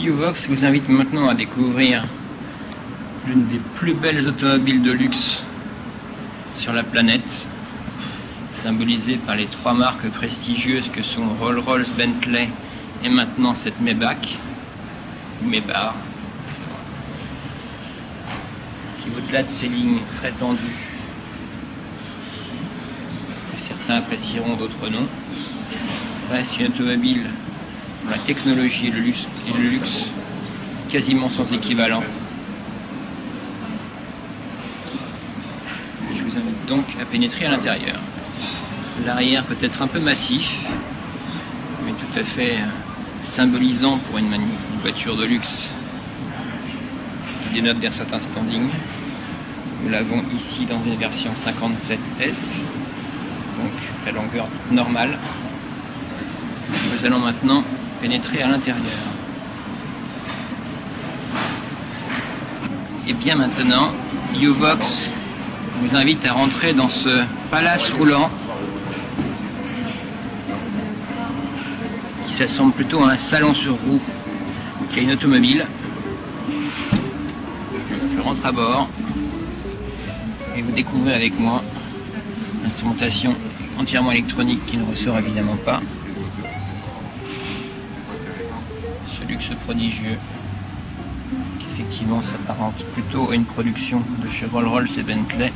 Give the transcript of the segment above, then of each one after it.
Uvox vous invite maintenant à découvrir l'une des plus belles automobiles de luxe sur la planète, symbolisée par les trois marques prestigieuses que sont Rolls-Royce, Bentley et maintenant cette Maybach, ou Maybach, qui au-delà de ses lignes très tendues, que certains apprécieront, d'autres non, reste une automobile dont la technologie et le luxe quasiment sans équivalent. Je vous invite donc à pénétrer à l'intérieur. L'arrière peut être un peu massif, mais tout à fait symbolisant pour une voiture de luxe qui dénote d'un certain standing. Nous l'avons ici dans une version 57S, donc la longueur dite normale. Nous allons maintenant pénétrer à l'intérieur. Et bien maintenant, Uvox vous invite à rentrer dans ce palace roulant qui s'assemble plutôt à un salon sur roue qu'à une automobile. Je rentre à bord et vous découvrez avec moi l'instrumentation entièrement électronique qui ne ressort évidemment pas. Ce luxe prodigieux qui effectivement s'apparente plutôt à une production de chez Rolls-Royce et Bentley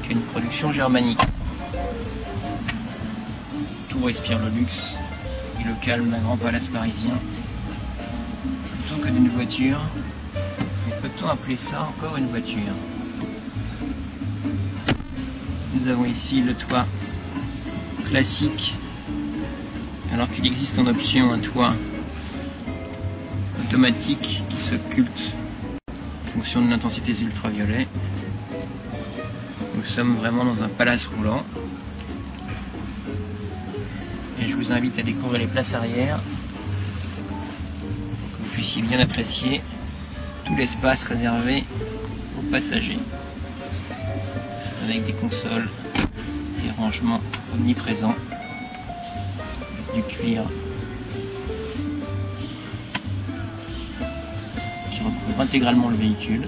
qu'à une production germanique. Tout respire le luxe et le calme d'un grand palace parisien. Plutôt que d'une voiture, mais peut-on appeler ça encore une voiture? Nous avons ici le toit classique, alors qu'il existe en option un toit automatique qui s'occulte en fonction de l'intensité des ultraviolets. Nous sommes vraiment dans un palace roulant. Et je vous invite à découvrir les places arrière pour que vous puissiez bien apprécier tout l'espace réservé aux passagers, avec des consoles, des rangements omniprésents, du cuir qui recouvre intégralement le véhicule.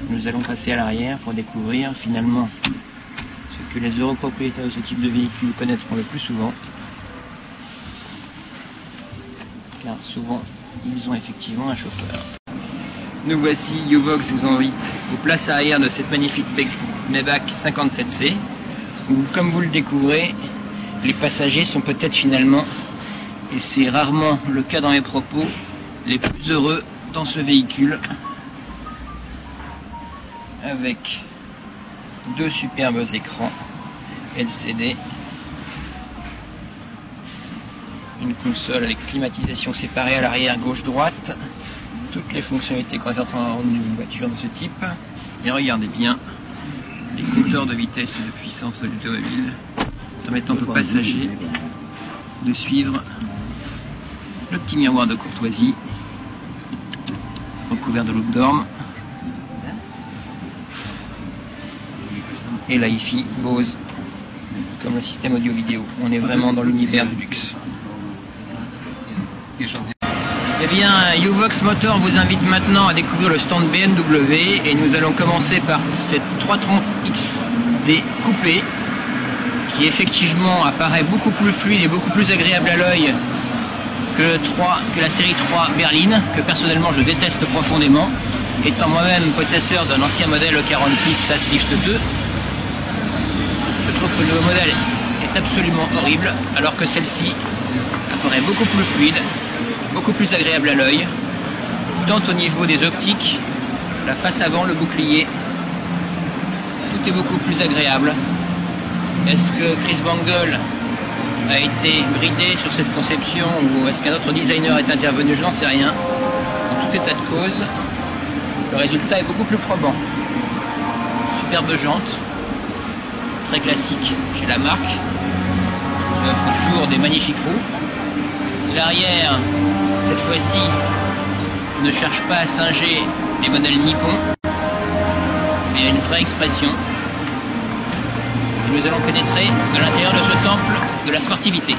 Nous allons passer à l'arrière pour découvrir finalement ce que les heureux propriétaires de ce type de véhicule connaîtront le plus souvent, car souvent ils ont effectivement un chauffeur. Nous voici, Uvox vous invite aux places arrière de cette magnifique Maybach 57C, où comme vous le découvrez, les passagers sont peut-être finalement, et c'est rarement le cas dans mes propos, les plus heureux dans ce véhicule, avec deux superbes écrans LCD, une console avec climatisation séparée à l'arrière gauche-droite, toutes les fonctionnalités qu'on attend d'une voiture de ce type. Et regardez bien les compteurs de vitesse et de puissance de l'automobile, permettant aux passagers de suivre le petit miroir de courtoisie recouvert de loupe d'orme et la hi-fi Bose comme le système audio-vidéo. On est vraiment dans l'univers du luxe. Eh bien, Uvox Motor vous invite maintenant à découvrir le stand BMW et nous allons commencer par cette 330XD coupé qui effectivement apparaît beaucoup plus fluide et beaucoup plus agréable à l'œil que la série 3 berline, que personnellement je déteste profondément, étant moi-même possesseur d'un ancien modèle 46 Facelift 2. Je trouve que le nouveau modèle est absolument horrible, alors que celle-ci apparaît beaucoup plus fluide, beaucoup plus agréable à l'œil, tant au niveau des optiques, la face avant, le bouclier, tout est beaucoup plus agréable. Est-ce que Chris Bangle a été bridé sur cette conception ou est-ce qu'un autre designer est intervenu? Je n'en sais rien. En tout état de cause, le résultat est beaucoup plus probant. Superbe jante, très classique chez la marque, qui offre toujours des magnifiques roues. L'arrière, cette fois-ci, ne cherche pas à singer les modèles nippons, mais a une vraie expression. Et nous allons pénétrer à l'intérieur de ce temple de la sportivité.